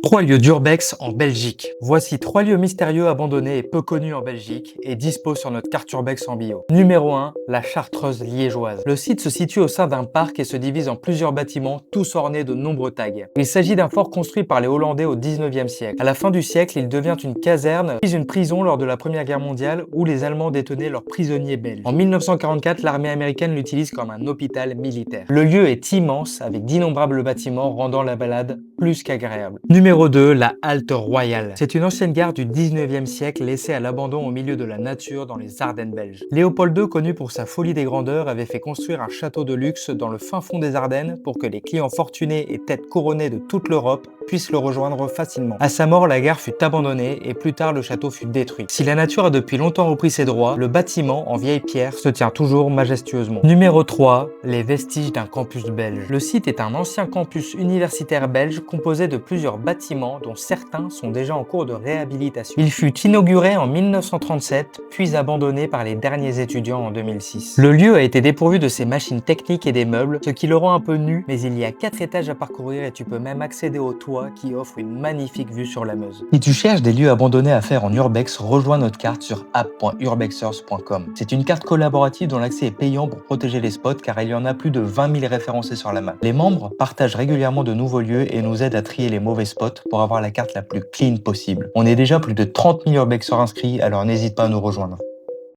3 lieux d'urbex en Belgique. Voici 3 lieux mystérieux abandonnés et peu connus en Belgique et dispo sur notre carte urbex en bio. Numéro 1, la Chartreuse liégeoise. Le site se situe au sein d'un parc et se divise en plusieurs bâtiments, tous ornés de nombreux tags. Il s'agit d'un fort construit par les Hollandais au 19e siècle. À la fin du siècle, il devient une caserne, puis une prison lors de la Première Guerre mondiale où les Allemands détenaient leurs prisonniers belges. En 1944, l'armée américaine l'utilise comme un hôpital militaire. Le lieu est immense avec d'innombrables bâtiments rendant la balade plus qu'agréable. Numéro 2, la Halte Royale. C'est une ancienne gare du 19e siècle laissée à l'abandon au milieu de la nature dans les Ardennes belges. Léopold II, connu pour sa folie des grandeurs, avait fait construire un château de luxe dans le fin fond des Ardennes pour que les clients fortunés et têtes couronnées de toute l'Europe puissent le rejoindre facilement. À sa mort, la gare fut abandonnée et plus tard le château fut détruit. Si la nature a depuis longtemps repris ses droits, le bâtiment en vieille pierre se tient toujours majestueusement. Numéro 3, les vestiges d'un campus belge. Le site est un ancien campus universitaire belge composé de plusieurs bâtiments dont certains sont déjà en cours de réhabilitation. Il fut inauguré en 1937 puis abandonné par les derniers étudiants en 2006. Le lieu a été dépourvu de ses machines techniques et des meubles, ce qui le rend un peu nu, mais il y a 4 étages à parcourir et tu peux même accéder au toit qui offre une magnifique vue sur la Meuse. Si tu cherches des lieux abandonnés à faire en urbex, rejoins notre carte sur app.urbexers.com. C'est une carte collaborative dont l'accès est payant pour protéger les spots car il y en a plus de 20 000 référencés sur la map. Les membres partagent régulièrement de nouveaux lieux et nous aident à trier les mauvais spots pour avoir la carte la plus clean possible. On est déjà plus de 30 000 urbexers inscrits, alors n'hésite pas à nous rejoindre.